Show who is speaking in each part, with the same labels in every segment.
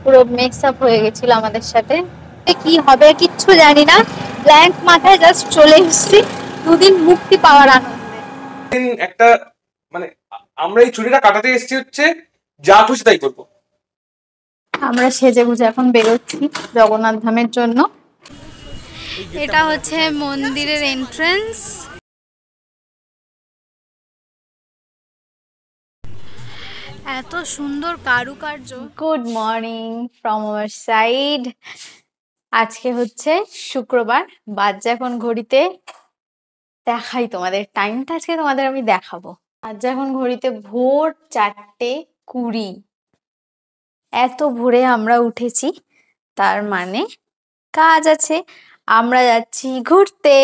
Speaker 1: পুরো mix up হয়ে গেছিল আমাদের সাথে। কি হবে কিচ্ছু জানি না, ব্ল্যাঙ্ক মাথায় জাস্ট চলে এসেছি দুদিন মুক্তি পাওয়ার আনন্দে।
Speaker 2: একটা মানে আমরা এই ছুটিটা কাটাতে এসেছি হচ্ছে যা খুশি তাই করবো।
Speaker 1: আমরা সেজে গুজে এখন বেরোচ্ছি জগন্নাথ ধামের জন্য। এটা হচ্ছে মন্দিরের এন্ট্রান্স। এত সুন্দর কারুকার্য। Good morning from our side. আজকে হচ্ছে শুক্রবার, বাজে এখন ঘড়িতে, দেখাই তোমাদের টাইমটা, আজকে তোমাদের আমি দেখাবো। আজ এখন ঘড়িতে ভোর 4:20। এত ভোরে আমরা উঠেছি, তার মানে কাজ আছে, আমরা যাচ্ছি ঘুরতে।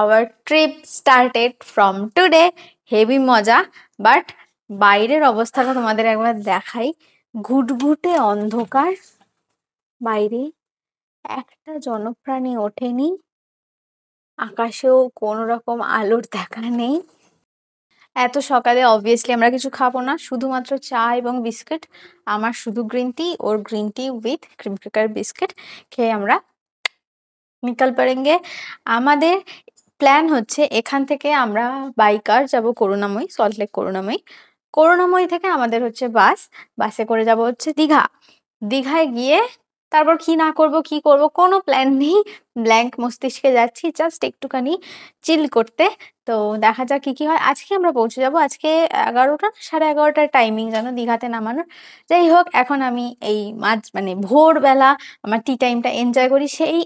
Speaker 1: Hour trip started from today. Heavy মজা, বাট বাইরের অবস্থাটা তোমাদের একবার দেখাই। ঘুটঘুটে অন্ধকার, বাইরে একটা জনপ্রাণী ওঠেনি, আকাশেও কোনো রকম আলোর দেখা নেই। এত সকালে অবভিয়াসলি আমরা কিছু খাবো না, শুধুমাত্র চা এবং বিস্কিট। আমার শুধু green tea, or green tea with cream cracker biscuit খেয়ে আমরা নিকাল পারেঙ্গে। আমাদের প্ল্যান হচ্ছে এখান থেকে আমরা বাইকার যাব করুণাময়ী, সল্টলেক করুণাময়ী। করুণাময়ী থেকে আমাদের হচ্ছে বাসে করে যাব হচ্ছে দীঘা। দীঘায় গিয়ে তারপর কি না করব কি করব কোনো প্ল্যান নেই, ব্ল্যাঙ্ক মস্তিষ্কে যাচ্ছি জাস্ট একটুখানি চিল করতে। তো দেখা যাক কি কি হয়। আজকে আমরা পৌঁছে যাব আজকে 11টা 11:30টার টাইমিং যেন দীঘাতে নামানোর। যাই হোক, এখন আমি এই মানে ভোরবেলা আমার টি টাইমটা এনজয় করি। সেই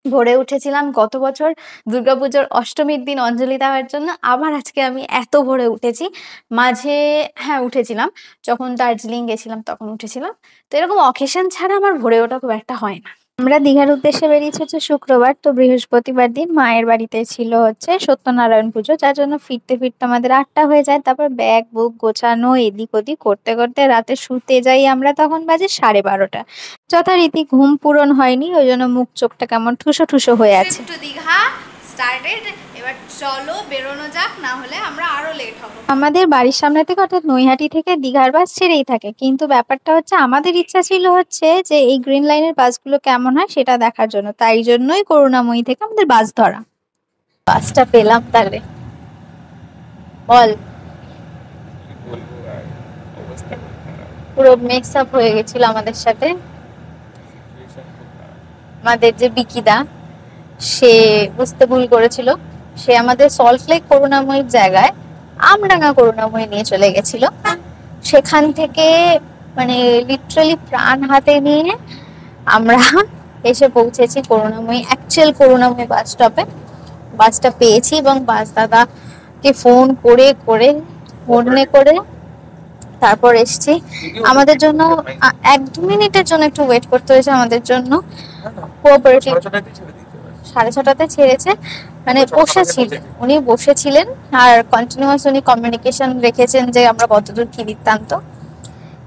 Speaker 1: ভোরে উঠেছিলাম গত বছর দুর্গাপুজোর অষ্টমীর দিন অঞ্জলি দেওয়ার জন্য, আবার আজকে আমি এত ভোরে উঠেছি। মাঝে হ্যাঁ উঠেছিলাম, যখন দার্জিলিং গেছিলাম তখন উঠেছিলাম। তো এরকম অকেশন ছাড়া আমার ভোরে ওঠা খুব একটা হয় না। আমরা দীঘার উদ্দেশ্যে বেরিয়েছি হচ্ছে শুক্রবার, তো বৃহস্পতিবার দিন মায়ের বাড়িতে ছিল হচ্ছে সত্যনারায়ণ পুজো, যার জন্য ফিরতে ফিরতে আমাদের 8টা হয়ে যায়। তারপর ব্যাগ বুক গোছানো এদিক ওদিক করতে করতে রাতে শুতে যাই আমরা, তখন বাজে 12:30। যথারীতি ঘুম পূরণ হয়নি, ওই জন্য মুখ চোখটা কেমন ঠুসো ঠুসো হয়ে আছে। দীঘা স্টার্টেড, এবার চলো বেরোনো যাক, না হলে আমরা আরো লেট হব। আমাদের বাড়ির সামনে থেকে অর্থাৎ নৈহাটি থেকে দীঘার বাস ছেড়েই থাকে, কিন্তু ব্যাপারটা হচ্ছে আমাদের ইচ্ছা ছিল হচ্ছে যে এই গ্রিন লাইনের বাসগুলো কেমন হয় সেটা দেখার জন্য, তাই জন্যই করুণাময়ী থেকে আমাদের বাস ধরা। বাসটা পেলাম তাহলে বল। পুরো মিক্স আপ হয়ে গেছিল আমাদের সাথে। আমাদের যে বিকিদা, সে বুঝতে ভুল করেছিল, সে আমাদের সল্টলেক করুণাময়ীর জায়গায় আমডাঙ্গা করুণাময়ী নিয়ে চলে গেছিল। সেখান থেকে মানে লিটারালি প্রাণ হাতে নিয়ে আমরা এসে পৌঁছেছি করুণাময়ী, অ্যাকচুয়াল করুণাময়ী বাস স্টপে। বাসটা পেয়েছি এবং বাস দাদাকে ফোন করে করে ফোনে করে তারপর এসছি। আমাদের জন্য 1-2 মিনিটের জন্য একটু ওয়েট করতে হয়েছে আমাদের জন্য। কোঅপারেটিভ 6:30টাতে ছেড়েছে, মানে বসেছিল, উনি বসেছিলেন আর কন্টিনিউয়াস উনি কমিউনিকেশন রেখেছেন যে আমরা কতদূর কি বৃত্তান্ত।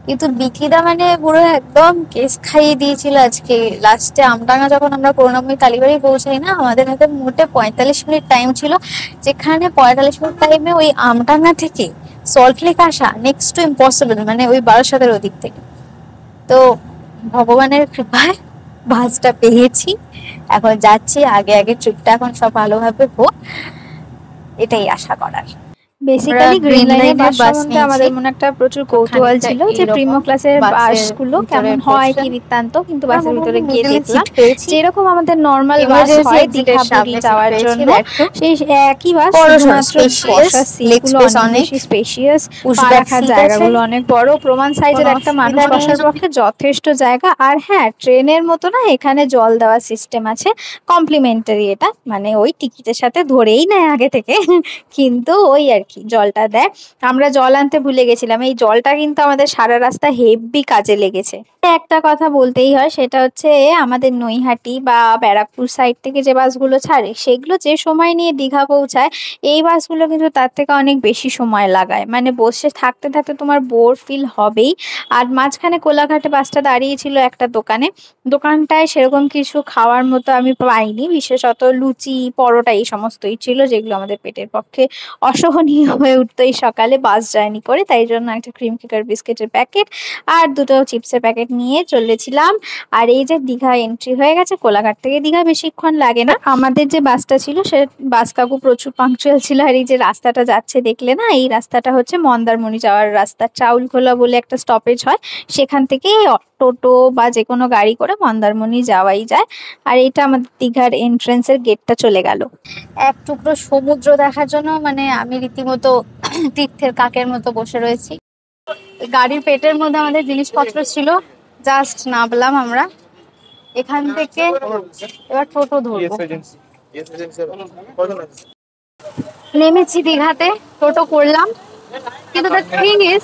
Speaker 1: কিন্তু বিকিদা মানে পুরো একদম কেস খাইয়ে দিয়েছিল আজকে। লাস্টে আমডাঙ্গা যখন আমরা করুণাময়ী কালীবাড়ি পৌঁছাই না, আমাদের হাতে মোটে 45 মিনিট টাইম ছিল, যেখানে 45 মিনিট টাইমে ওই আমডাঙ্গা থেকে সল্টলেক আসা নেক্সট টু ইম্পসিবল, মানে ওই 1200-এর ওদিক থেকে। তো ভগবানের কৃপায় বাসটা পেয়েছি, এখন যাচ্ছি। আগে আগে ট্রিপটা এখন সব ভালোভাবে হোক, এটাই আশা করার। বেসিক্যালি গ্রিন লাইনের বাস সম্বন্ধে আমাদের মনে একটা প্রচুর কৌতূহল ছিল যে প্রিমো ক্লাসের বাসগুলো কেমন হয় কি বৃত্তান্ত, কিন্তু বাসের ভিতরে গিয়ে দেখলাম যেরকম আমাদের নর্মাল বাস হয় দীঘা পুরী যাওয়ার জন্য, সেই একই বাস, শুধুমাত্র বসার সিটগুলো অনেক বেশি স্পেশিয়াস, পা রাখার জায়গাগুলো অনেক বড়, প্রমাণ সাইজের একটা মানুষ বসার পক্ষে যথেষ্ট জায়গা। আর হ্যাঁ, ট্রেনের মতো না, এখানে জল দেওয়ার সিস্টেম আছে, কমপ্লিমেন্টারি। এটা মানে ওই টিকিটের সাথে ধরেই নেয় আগে থেকে, কিন্তু ওই আর কি জলটা দেয়। আমরা জল আনতে ভুলে গেছিলাম, এই জলটা কিন্তু আমাদের সারা রাস্তা হেভি কাজে লেগেছে। একটা কথা বলতেই হয়, সেটা হচ্ছে আমাদের নৈহাটি বা ব্যারাকপুর সাইড থেকে যে বাসগুলো ছাড়ে সেগুলো যে সময় নিয়ে দীঘা পৌঁছায়, এই বাসগুলো কিন্তু তার থেকে অনেক বেশি সময় লাগায়, মানে বসে থাকতে থাকতে তোমার বোর ফিল হবেই। আর মাঝখানে কোলাঘাটে বাসটা দাঁড়িয়েছিল একটা দোকানে, দোকানটায় সেরকম কিছু খাওয়ার মতো আমি পাইনি, বিশেষত লুচি পরোটা এই সমস্তই ছিল, যেগুলো আমাদের পেটের পক্ষে অসহনীয় হয়ে উঠতো এই সকালে বাস জার্নি করে, তাই জন্য একটা ক্রিম ক্র্যাকার বিস্কিটের প্যাকেট আর দুটো চিপসের প্যাকেট নিয়ে চলেছিলাম। আর এই যে দীঘা এন্ট্রি হয়ে গেছে, কোলাঘাট থেকে দীঘা বেশিক্ষণ লাগে না। আমাদের যে বাসটা ছিল সে বাস কাকু প্রচুর পাংচুয়াল ছিল। আর এই যে রাস্তাটা যাচ্ছে দেখলে না, এই রাস্তাটা হচ্ছে মন্দারমণি যাওয়ার রাস্তা। চাউলখোলা বলে একটা স্টপেজ হয়, সেখান থেকে টোটো বা যে কোনো গাড়ি করে মন্দারমণি যাওয়াই যায়। আর এটা আমাদের দীঘার এন্ট্রেন্সের গেটটা চলে গেল। এক টুকরো সমুদ্র দেখার জন্য মানে আমি রীতিমতো তীর্থের কাকের মতো বসে রয়েছি। গাড়ির পেটের মধ্যে আমাদের জিনিসপত্র ছিল, জাস্ট নামলাম আমরা এখান থেকে, এবার টোটো ধরবো। নেমেছি দীঘাতে, টোটো করলাম, কিন্তু দ্য থিং ইজ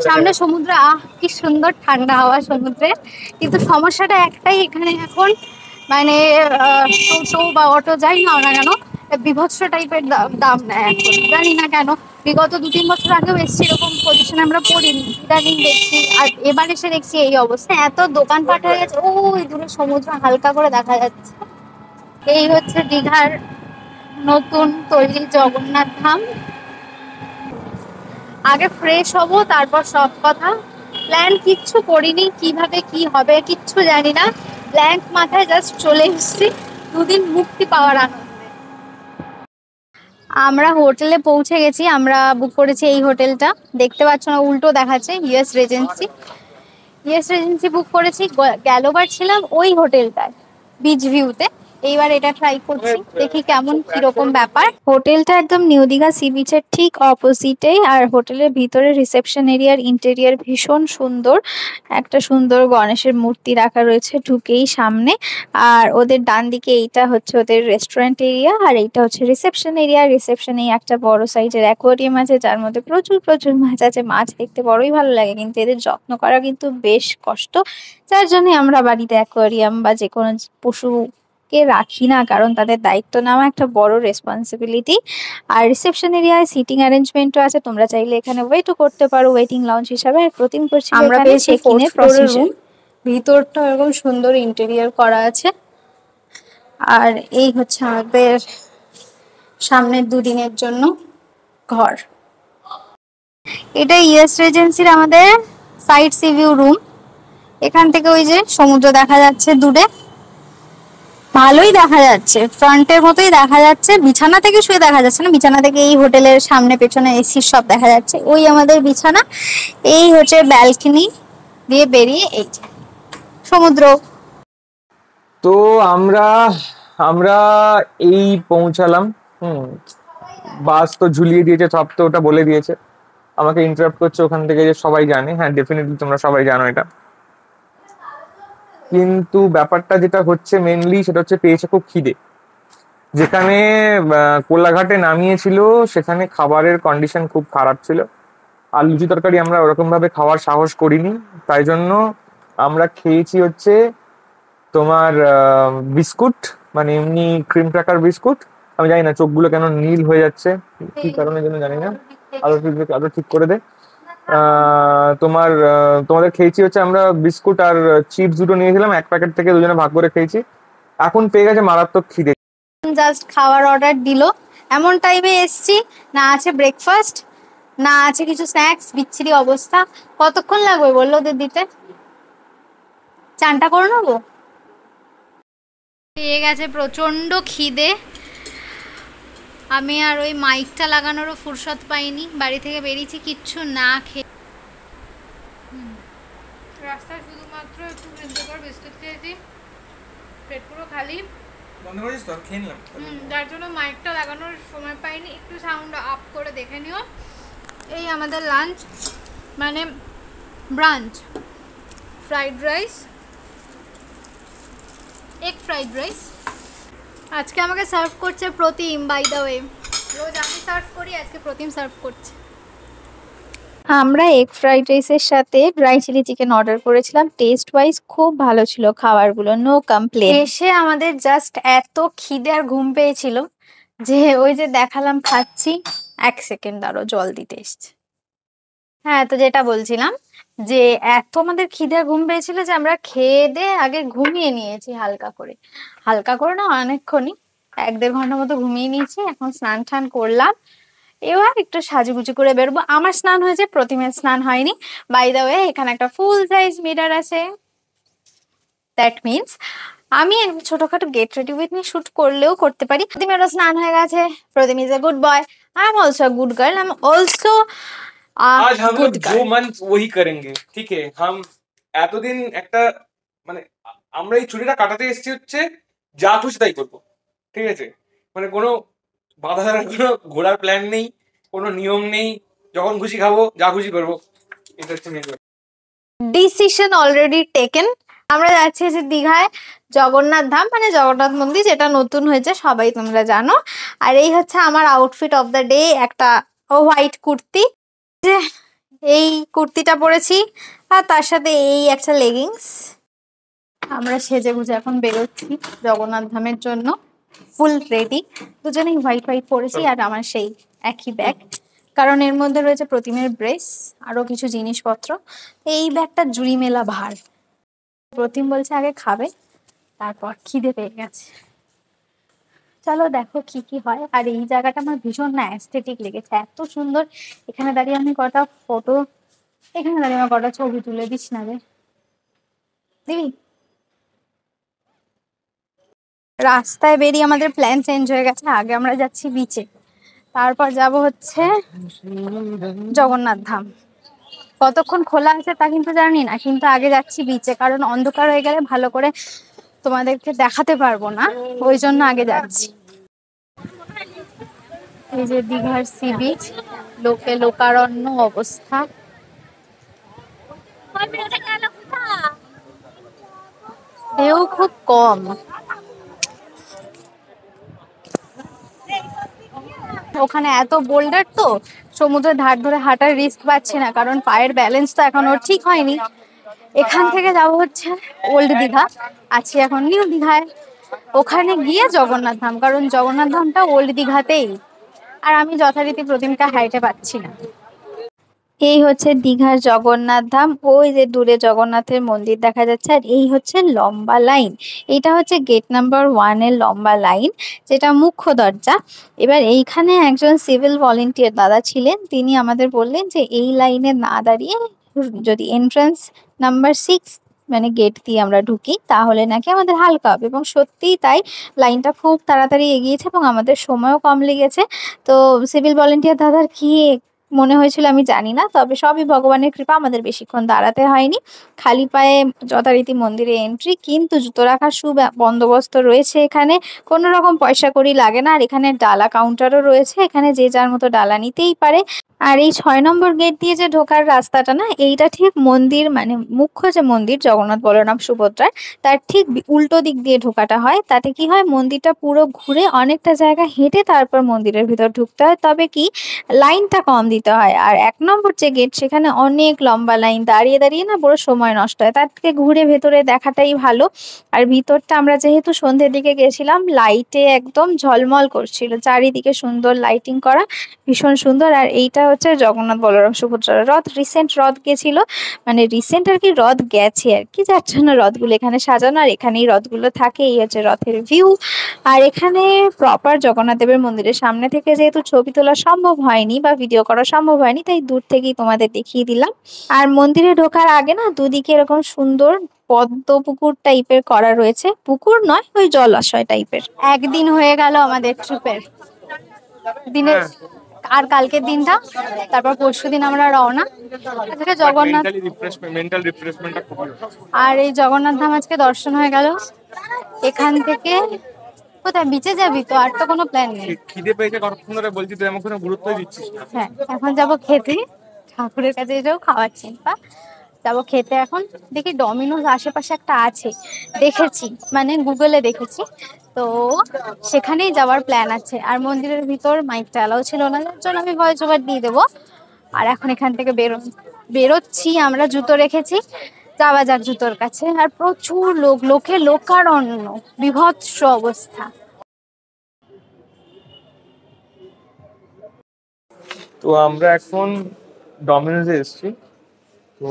Speaker 1: সামনে সমুদ্র, কি সুন্দর ঠান্ডা হাওয়া সমুদ্রে। কিন্তু সমস্যাটা একটাই, এখানে এখন মানে টোটো বা অটো যাই নাও না কেন বিভৎস টাইপের দাম নেয় এখন, জানি না কেন। বিগত 2-3 বছর আগেও এসছি এরকম পজিশনে আমরা পড়িনি, ইদানিং দেখছি। আর এবার এসে দেখছি এই অবস্থা, এত দোকানপাট হয়ে গেছে। ওই দূরে সমুদ্র হালকা করে দেখা যাচ্ছে। এই হচ্ছে দীঘার নতুন তৈরি জগন্নাথ ধাম। আগে ফ্রেশ হব, তারপর সব কথা। প্ল্যান কিচ্ছু করিনি, কিভাবে কি হবে কিচ্ছু জানি না, ব্ল্যাঙ্ক মাথায় জাস্ট চলে এসেছি 2 দিন মুক্তি পাওয়ার আনন্দে। আমরা হোটেলে পৌঁছে গেছি, আমরা বুক করেছি এই হোটেলটা, দেখতে পাচ্ছ না উল্টো দেখাচ্ছে, ইউএস রেজেন্সি। ইউএস রেজেন্সি বুক করেছি, গেলবার ছিলাম ওই হোটেলটায় বিচ ভিউতে। এইবার এটা ট্রাই করছি, দেখি কেমন কিরকম ব্যাপার। হোটেলটা একদম নিউ দীঘা সি বিচের ঠিক অপোজিটে। আর হোটেলের ভিতরে রিসেপশন এরিয়ার ইন্টেরিয়ার ভীষণ সুন্দর, একটা সুন্দর গণেশের মূর্তি রাখা রয়েছে ঢুকেই সামনে। আর ওদের ডান দিকে এইটা হচ্ছে ওদের রেস্টুরেন্ট এরিয়া, আর এইটা হচ্ছে রিসেপশন এরিয়া। রিসেপশনে একটা বড় সাইজের অ্যাকোয়ারিয়াম আছে, যার মধ্যে প্রচুর প্রচুর মাছ আছে। মাছ দেখতে বড়ই ভালো লাগে, কিন্তু এদের যত্ন করা কিন্তু বেশ কষ্ট, যার জন্য আমরা বাড়িতে অ্যাকোয়ারিয়াম বা যে কোনো পশুকে রাখি না, কারণ তাদের দায়িত্ব নেওয়া একটা বড় রেসপন্সিবিলিটি। আর রিসেপশন এরিয়ায় সিটিং অ্যারেঞ্জমেন্টও আছে, তোমরা চাইলে এখানে ওয়েটও করতে পারো ওয়েটিং লাউঞ্জ হিসাবে। আর প্রতিদিন করছি আমরা পেয়েছি চেক ইনের প্রসিজার। ভিতরটা এরকম সুন্দর ইন্টেরিয়র করা আছে। আর এই হচ্ছে আমাদের সামনের 2 দিনের জন্য ঘর। এটা ইউএস রেজেন্সির আমাদের সাইড সি ভিউ রুম। এখান থেকে ওই যে সমুদ্র দেখা যাচ্ছে দূরে, ভালোই দেখা যাচ্ছে, ফ্রন্টের মতোই দেখা যাচ্ছে। বিছানা থেকে শুয়ে দেখা যাচ্ছে না, বিছানা থেকে এই হোটেলের সামনে পেছনে এসি সব দেখা যাচ্ছে। ওই আমাদের বিছানা, এই হচ্ছে ব্যালকনি দিয়ে বেরিয়ে এই যে সমুদ্র।
Speaker 2: তো আমরা আমরা এই পৌঁছালাম। বাস তো ঝুলিয়ে দিয়েছে, সব তো ওটা বলে দিয়েছে। আমাকে ইন্টারাপ্ট করছে ওখান থেকে যে সবাই জানে, হ্যাঁ ডেফিনেটলি তোমরা সবাই জানো এটা। কিন্তু ব্যাপারটা যেটা হচ্ছে মেনলি সেটা হচ্ছে পেয়েছে খুব খিদে। যেখানে কোলাঘাটে নামিয়েছিল সেখানে খাবারের কন্ডিশন খুব খারাপ ছিল, আর লুচি তরকারি আমরা ওরকম ভাবে খাওয়ার সাহস করিনি। তাই জন্য আমরা খেয়েছি হচ্ছে তোমার বিস্কুট, মানে এমনি ক্রিম ক্র্যাকার বিস্কুট। আমি জানি না চোখগুলো কেন নীল হয়ে যাচ্ছে, কি কারণের জন্য জানি না। আরো ঠিক করে দে। তোমাদের খেয়েছি হচ্ছে আমরা বিস্কুট আর চিপস দুটো নিয়েছিলাম, এক প্যাকেট থেকে দুজনে ভাগ করে খেয়েছি। এখন পেয়ে গেছে মারাত্মক খিদে।
Speaker 1: জাস্ট খাওয়ার অর্ডার দিল, এমন টাইমে এসছি, না আছে ব্রেকফাস্ট না আছে কিছু স্ন্যাক্স, বিচ্ছিরি অবস্থা। কতক্ষণ লাগবে বললো ওদের দিতে? চানটা করে নেবো। পেয়ে গেছে প্রচন্ড খিদে, আমি আর ওই মাইকটা লাগানোরও ফুরসত পাইনি, বাড়ি থেকে বেরিয়েছি কিচ্ছু না খেয়ে। রাস্তায় শুধুমাত্র একটু বিস্কুট খেয়েছি, পেট পুরো খালি। যার জন্য মাইকটা লাগানোর সময় পাইনি, একটু সাউন্ড আপ করে দেখে নিও। এই আমাদের লাঞ্চ, মানে branch, fried rice, egg fried rice. আজকে আমাকে সার্ভ করছে প্রতিম, বাই দ্য ওয়ে। রোজ আমি সার্ভ করি, আজকে প্রতিম সার্ভ করছে। আমরা এগ ফ্রাইড রাইসের সাথে ড্রাই চিলি চিকেন অর্ডার করেছিলাম। টেস্ট ওয়াইজ খুব ভালো ছিল খাবারগুলো, নো কমপ্লেন। এসে আমাদের জাস্ট এত খিদে আর ঘুম পেয়েছিল যে ওই যে দেখালাম খাচ্ছি, 1 সেকেন্ড দাঁড়ো জল দিতে এসছে। হ্যাঁ, তো যেটা বলছিলাম যে এত আমাদের খিদে ঘুম পেয়েছিল যে আমরা খেয়ে দিয়ে আগে ঘুমিয়ে নিয়েছি হালকা করে। হালকা করে না, অনেকক্ষণই, 1-1.5 ঘন্টা মতো ঘুমিয়ে নিয়েছি। এখন স্নান টান করলাম, এবার একটু সাজুগুজু করে বেরোবো। আমার স্নান হয়েছে, প্রতিমের স্নান হয়নি। বাই দ্য ওয়ে এখানে একটা ফুল সাইজ মিরর আছে, দ্যাট মিনস আমি ছোটখাটো get ready with me shoot করলেও করতে পারি। প্রতিমেরও স্নান হয়ে গেছে, Pratim is a good boy, I am also good girl, I am also
Speaker 2: आज हम
Speaker 1: গুড
Speaker 2: लोग
Speaker 1: গার্ল।
Speaker 2: जो मन वही करेंगे, ठीक है। हम এতদিন একটা মানে আমরা এই ছুটিটা কাটাতে এসেছি হচ্ছে যা খুশি তাই করবো, ঠিক আছে। মানে কোনো বাধা ধরার কোনো ঘোরার প্ল্যান নেই, কোনো নিয়ম নেই, যখন খুশি খাবো, যা খুশি করবো, এটা হচ্ছে main ব্যাপার।
Speaker 1: Decision already taken. আমরা যাচ্ছি যে দীঘায় জগন্নাথ ধাম, মানে জগন্নাথ মন্দির, যেটা নতুন হয়েছে সবাই তোমরা জানো। আর এই হচ্ছে আমার আউটফিট অফ দ্য ডে, একটা হোয়াইট কুর্তি, যে এই কুর্তিটা পরেছি, আর তার সাথে এই একটা লেগিংস। আমরা সেজে গুজে এখন বেরোচ্ছি জগন্নাথ ধামের জন্য, ফুল রেডি, দুজনেই হোয়াইট হোয়াইট পরেছি, আর আমার সেই একই ব্যাগ, কারণ এর মধ্যে রয়েছে প্রতিমের ড্রেস, আরো কিছু জিনিসপত্র। এই ব্যাগটা জুড়ি মেলা ভার। প্রতিম বলছে আগে খাবে, তারপর খিদে পেয়ে গেছে। চলো দেখো কি কি হয়। আর এই জায়গাটা আমার ভীষণ না অ্যাস্থেটিক লেগেছে, এত সুন্দর। এখানে দাঁড়িয়ে আমি কটা ফটো, এখানে দাঁড়িয়ে আমার কটা ছবি তুলে দিস না রে দিবি। রাস্তায় বেরিয়ে আমাদের প্ল্যান চেঞ্জ হয়ে গেছে, আগে আমরা যাচ্ছি বিচে, তারপর যাব হচ্ছে জগন্নাথ ধাম। কতক্ষণ খোলা আছে তা কিন্তু জানি না, কিন্তু আগে যাচ্ছি বিচে, কারণ অন্ধকার হয়ে গেলে ভালো করে তোমাদেরকে দেখাতে পারবো না, ওই জন্য আগে যাচ্ছি। এই যে দীঘার সি বিচ, লোকে লোকারণ্য অবস্থা। ঢেউ খুব কম। ওখানে এত বোল্ডার তো সমুদ্রের ধার ধরে হাঁটার রিস্ক পাচ্ছি না, কারণ পায়ের ব্যালেন্স তো এখন ওর ঠিক হয়নি। এখান থেকে যাবো হচ্ছে ওল্ড দীঘা, আছি এখন নিউ দীঘায়, ওখানে গিয়ে জগন্নাথ ধাম, কারণ জগন্নাথ ধামটা ওল্ড দীঘাতেই, আর আমি যথারীতি প্রতিমটা হাইটে পাচ্ছি না। এই হচ্ছে দীঘার জগন্নাথ ধাম, ওই যে দূরে জগন্নাথের মন্দির দেখা যাচ্ছে, আর এই হচ্ছে লম্বা লাইন। এটা হচ্ছে গেট নাম্বার 1 এর লম্বা লাইন, যেটা মুখ্য দরজা। এবার এইখানে একজন সিভিল ভলেন্টিয়ার দাদা ছিলেন, তিনি আমাদের বললেন যে এই লাইনে না দাঁড়িয়ে যদি এন্ট্রান্স নাম্বার 6 মানে গেট দিয়ে আমরা ঢুকি তাহলে নাকি আমাদের হালকা হবে, এবং সত্যিই তাই। লাইনটা খুব তাড়াতাড়ি এগিয়েছে এবং আমাদের সময়ও কম লেগেছে। তো সিভিল ভলেন্টিয়ার দাদার কি মনে হয়েছিল আমি জানি না, তবে সবই ভগবানের কৃপা, আমাদের বেশিক্ষণ দাঁড়াতে হয়নি। খালি পায়ে যথারীতি মন্দিরে এন্ট্রি, কিন্তু জুতো রাখার সুবন্দোবস্ত রয়েছে এখানে, কোনো রকম পয়সা কড়ি লাগে না। আর এখানে ডালা কাউন্টারও রয়েছে, এখানে যে যার মতো ডালা নিতেই পারে। আর এই 6 নম্বর গেট দিয়ে যে ঢোকার রাস্তাটা না, এইটা ঠিক মন্দির মানে মুখ্য যে মন্দির জগন্নাথ বলরাম সুভদ্রার, তার ঠিক উল্টো দিক দিয়ে ঢোকাটা হয়। তাতে কি হয়, মন্দিরটা পুরো ঘুরে অনেকটা জায়গা হেঁটে তারপর মন্দিরের ভিতর ঢুকতে হয়, তবে কি লাইনটা কম দিতে হয়। আর 1 নম্বর যে গেট, সেখানে অনেক লম্বা লাইন, দাঁড়িয়ে দাঁড়িয়ে না বড় সময় নষ্ট হয়, তার থেকে ঘুরে ভেতরে দেখাটাই ভালো। আর ভিতরটা আমরা যেহেতু সন্ধ্যের দিকে গেছিলাম, লাইটে একদম ঝলমল করছিল, চারিদিকে সুন্দর লাইটিং করা, ভীষণ সুন্দর। আর এইটা হচ্ছে জগন্নাথ বলরাম সুভদ্রার রথ, রিসেন্ট রথ গেছিল, মানে রিসেন্ট আর কি, রথ গেছে আর কি, যার জন্য রথগুলো এখানে সাজানো, আর এখানেই রথগুলো থাকে। এই হচ্ছে রথের ভিউ। আর এখানে প্রপার জগন্নাথ দেবের মন্দিরের সামনে থেকে যেহেতু ছবি তোলা সম্ভব হয়নি বা ভিডিও করা সম্ভব হয়নি, তাই দূর থেকেই তোমাদের দেখিয়ে দিলাম। আর মন্দিরে ঢোকার আগে না দুদিকে এরকম সুন্দর পদ্ম পুকুর টাইপের করা রয়েছে, পুকুর নয় ওই জলাশয় টাইপের। একদিন হয়ে গেল আমাদের ট্রিপের, দিনের আর কালকের দিনটা, তারপর পরশুদিন আমরা রওনা। আজকে জগন্নাথ,
Speaker 2: মেন্টাল রিফ্রেশমেন্টটা খুব ভালো।
Speaker 1: আর এই জগন্নাথ ধাম আজকে দর্শন হয়ে গেল। এখান থেকে কোথায় বিচে যাবি? তো আর তো কোনো প্ল্যান নেই।
Speaker 2: খিদে পেয়েছে কতক্ষণ ধরে বলছি, তুই আমাকে কোনো গুরুত্বই দিচ্ছিস না।
Speaker 1: হ্যাঁ, এখন যাবো খেতে, ঠাকুরের কাছে এসেও খাওয়ার চিন্তা। যাবো খেতে এখন, দেখি ডমিনোজ আশেপাশে একটা আছে, দেখেছি মানে গুগলে দেখেছি, তো সেখানেই যাওয়ার প্ল্যান আছে। আর মন্দিরের ভিতর মাইকটা অ্যালাউ ছিল না, যার জন্য আমি ভয়েস ওভার দিয়ে দেবো। আর এখন এখান থেকে বেরোচ্ছি আমরা, জুতো রেখেছি, যাওয়া যাক জুতোর কাছে। আর প্রচুর লোক, লোকে লোকারণ্য, বিভৎস অবস্থা।
Speaker 2: তো আমরা এখন ডমিনোজে এসেছি, তো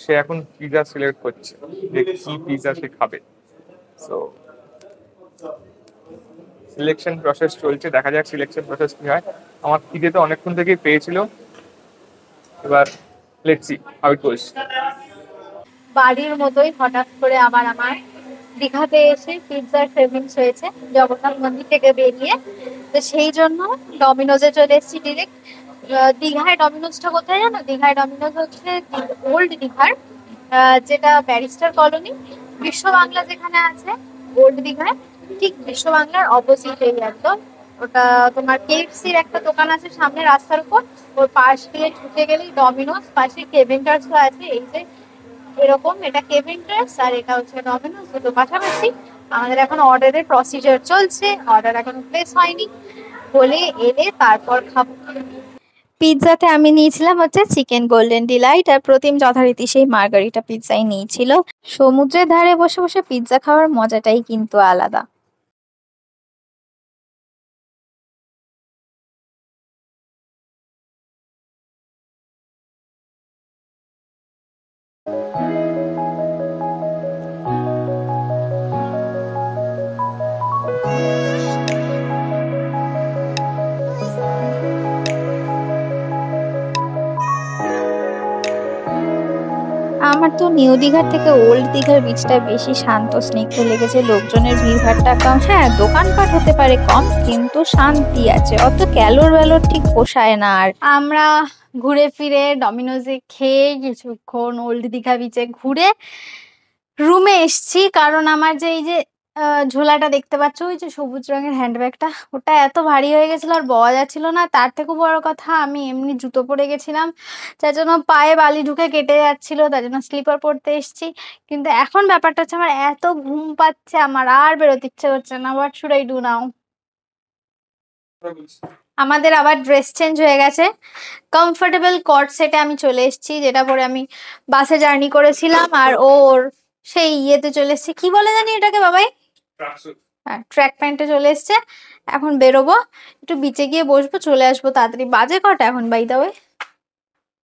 Speaker 2: সে এখন পিৎজা সিলেক্ট করছে যে কি পিৎজা সে খাবে। সো সিলেকশন প্রসেস চলছে, দেখা যাক সিলেকশন প্রসেস কি হয়। আমার খিদে তো অনেকক্ষণ থেকেই পেয়েছিল, এবার লেটস সি হাউ ইট গোস।
Speaker 1: বাড়ির মতোই হঠাৎ করে আবার আমার দীঘাতে এসে পিৎজার ক্রেভিংস হয়েছে জগন্নাথ মন্দির থেকে বেরিয়ে। তো সেই জন্য ডমিনোজে চলে এসেছি ডিরেক্ট। দীঘায় ডমিনোজটা কোথায় জানো? দীঘায় ডমিনোজ হচ্ছে ওল্ড দীঘার, যেটা ব্যারিস্টার কলোনি, বিশ্ব বাংলা যেখানে আছে ওল্ড দীঘায়, ঠিক বিশ্ব বাংলার অপোজিট এই একদম। ওটা তোমার কেএফসির একটা দোকান আছে সামনে রাস্তার উপর, ওর পাশ দিয়ে ঢুকে গেলেই ডমিনোজ, পাশে কেভিন টার্সও আছে। এই যে এরকম, এটা কেভিন টার্স আর এটা হচ্ছে ডমিনোজ, দুটো পাশাপাশি। আমাদের এখন অর্ডারের প্রসিজার চলছে, অর্ডার এখন প্লেস হয়নি, বলে এলে তারপর খাবো। পিৎজাতে আমি নিয়েছিলাম হচ্ছে চিকেন গোল্ডেন ডিলাইট, আর প্রতিম যথারীতি সেই মার্গারিটা পিৎজাই নিয়েছিল। সমুদ্রের ধারে বসে বসে পিৎজা খাওয়ার মজাটাই কিন্তু আলাদা। আমার তো নিউ দীঘার থেকে ওল্ড দীঘার বিচটা বেশি শান্ত স্নিগ্ধ লেগেছে। লোকজনের ভিড়ভাট্টা কম, হ্যাঁ দোকানপাট হতে পারে কম, কিন্তু শান্তি আছে, অত ক্যালোর ভ্যালোর ঠিক পোষায় না। আর আমরা ঘুরে ফিরে ডমিনোজে খেয়ে কিছুক্ষণ ওল্ড দীঘা বিচে ঘুরে রুমে এসছি, কারণ আমার যে এই যে ঝোলাটা দেখতে পাচ্ছ, ওই যে সবুজ রঙের হ্যান্ডব্যাগটা, ওটা এত ভারী হয়ে গেছিল আর বওয়া যাচ্ছিল না। তার থেকে বড় কথা, আমি এমনি জুতো পরে গেছিলাম, যার জন্য পায়ে বালি ঢুকে কেটে যাচ্ছিল, তার জন্য স্লিপার পরতে এসেছি। কিন্তু এখন ব্যাপারটা হচ্ছে আমার এত ঘুম পাচ্ছে, আমার আর বেরোতে ইচ্ছে করছে না। What should I do now? আমাদের আবার ড্রেস চেঞ্জ হয়ে গেছে, কমফোর্টেবল কট সেটে আমি চলে এসেছি, যেটা পরে আমি বাসে জার্নি করেছিলাম। আর ওর সেই ইয়েতে চলে এসছে, কি বলে জানি এটাকে বাবাই, হ্যাঁ ট্র্যাক প্যান্টে চলে এসছে। এখন বেরোবো, একটু বিচে গিয়ে বসবো, চলে আসবো তাড়াতাড়ি। বাজে কটা এখন বাই দা ওয়ে?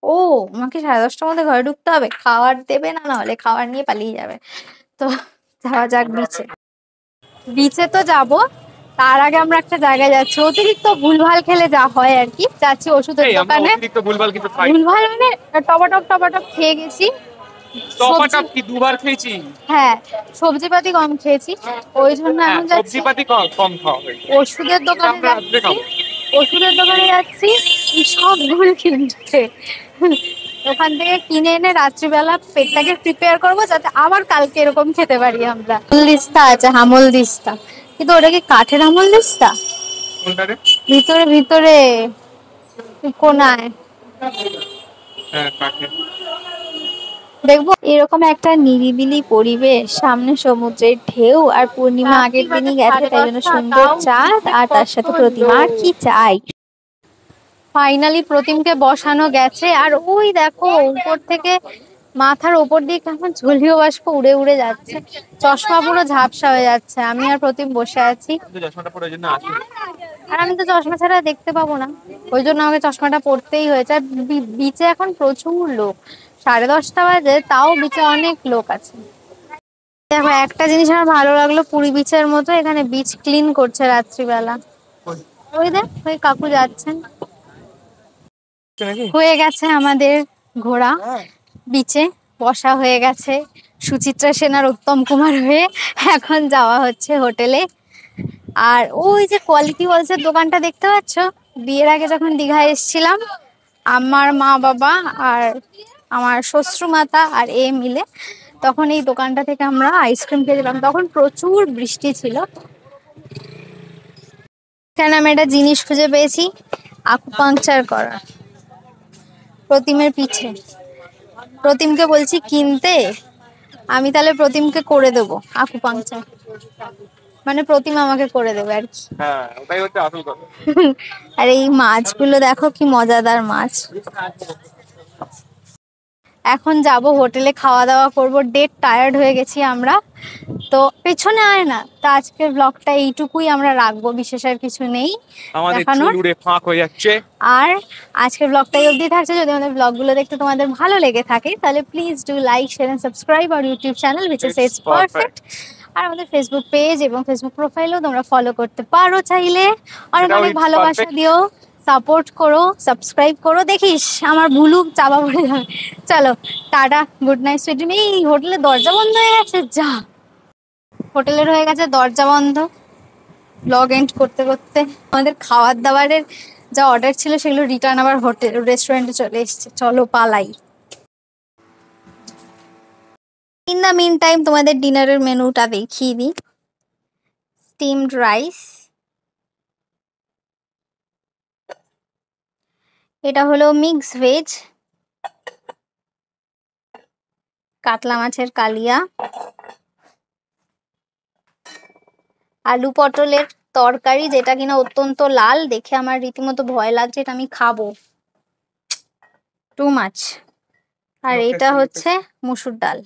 Speaker 1: ও, আমাকে 10:30টার মধ্যে ঘরে ঢুকতে হবে, খাবার দেবে না, নাহলে খাবার নিয়ে পালিয়ে যাবে। তো যাওয়া যাক বিচে। বিচে তো যাবো, তার আগে আমরা একটা জায়গায় যাচ্ছি, অতিরিক্ত ভুলভাল খেলে যা হয় আর কি। যাচ্ছি ওষুধের দোকানে। ভুলভাল মানে টপাটপ খেয়ে গেছি।
Speaker 2: টপাটপ কি দুবার খেয়েছি?
Speaker 1: হ্যাঁ, সবজিপাতি কম খেয়েছি, ওই জন্য এখন যাচ্ছি
Speaker 2: সবজিপাতি কম খাওয়া হয়েছে।
Speaker 1: ওষুধের দোকানে যাচ্ছি, ওষুধের দোকানে যাচ্ছি সব ভুল কিনতে। ওখান থেকে কিনে এনে রাত্রিবেলা পেটটাকে প্রিপেয়ার করবো, যাতে আবার কালকে এরকম খেতে পারি আমরা। দিস্তা আছে, হামল দিস্তা, কিন্তু ওটা কি কাঠের হামল দিস্তা? ভিতরে ভিতরে কোনায় দেখবো। এরকম একটা নিরিবিলি পরিবেশ, সামনে সমুদ্রের ঢেউ, আর পূর্ণিমা আগের দিনই গেছে, তাই জন্য সুন্দর চাঁদ, আর তার সাথে প্রতিমা, আর কি চাই। ফাইনালি প্রতিমকে বসানো গেছে, আর ওই দেখো উপর থেকে মাথার ওপর দিয়ে কেমন জলীয় বাষ্প উড়ে উড়ে যাচ্ছে, চশমা পুরো ঝাপসা হয়ে যাচ্ছে। আমি আর প্রতিম বসে আছি, আর আমি তো চশমা ছাড়া দেখতে পাবো না, ওই জন্য আমাকে চশমাটা পরতেই হয়েছে। আর বিচে এখন প্রচুর লোক, 10:30 বাজে, তাও বিচে অনেক লোক আছে। দেখো একটা জিনিস আমার ভালো লাগলো, পুরী বিচের মতো এখানে বিচ ক্লিন করছে রাত্রিবেলা। ওই দেখ ওই কাকু যাচ্ছেন। হয়ে গেছে আমাদের ঘোরা, বিচে বসা হয়ে গেছে সুচিত্রা সেন আর উত্তম কুমার হয়ে। এখন যাওয়া হচ্ছে হোটেলে। আর ওই যে কোয়ালিটি ওয়ালসের দোকানটা দেখতে পাচ্ছ, বিয়ের আগে যখন দীঘায় এসেছিলাম, আমার মা বাবা আর আমার শ্বশুর মাতা আর এ মিলে, তখন এই দোকানটা থেকে আমরা আইসক্রিম খেয়েছিলাম। তখন প্রচুর বৃষ্টি ছিল। কেন আমি একটা জিনিস খুঁজে পেয়েছি, আকুপাংচার করা প্রতিমের পিঠে। প্রতিমকে বলছি কিনতে, আমি তাহলে প্রতিমকে করে দেবো আকুপাংচার, মানে প্রতিমা আমাকে করে দেবে আর কি।
Speaker 2: হ্যাঁ, ওটাই হচ্ছে আসল কথা।
Speaker 1: আর এই মাছগুলো দেখো কি মজাদার মাছ। এখন যাব হোটেলে, খাওয়া দাওয়া করবো, ডেট টায়ার্ড হয়ে গেছি আমরা। তো পেছনে আয় না, তো আজকের ব্লগটা এইটুকুই আমরা রাখবো, বিশেষ আর কিছু নেই দেখানোর। আর আজকের ব্লগটা অবধি থাকছে। যদি আমাদের ব্লগগুলো দেখতে তোমাদের ভালো লেগে থাকে, তাহলে please do like, share and subscribe our YouTube channel, which is It's Perfect. আর আমাদের ফেসবুক পেজ এবং ফেসবুক প্রোফাইলও তোমরা ফলো করতে পারো চাইলে। অনেক অনেক ভালোবাসা দিও, সাপোর্ট করো, সাবস্ক্রাইব করো। দেখিস আমার ভুলু চাপা পড়ে যাবে। চলো tata, good night sweet dream. এই হোটেলের দরজা বন্ধ হয়ে গেছে, যা হোটেলের হয়ে গেছে দরজা বন্ধ। ব্লগ এন্ড করতে করতে আমাদের খাবার দাবারের যা অর্ডার ছিল সেগুলো রিটার্ন আবার হোটেল রেস্টুরেন্টে চলে এসছে। চলো পালাই। ইন দ্য মিন টাইম তোমাদের ডিনারের মেনুটা দেখিয়ে দিই। স্টিমড রাইস, এটা হলো মিক্স ভেজ, কাতলা মাছের কালিয়া, আলু পটলের তরকারি যেটা কিনা অত্যন্ত লাল, দেখে আমার রীতিমতো ভয় লাগছে, এটা আমি খাবো, টু মাছ। আর এটা হচ্ছে মুসুর ডাল।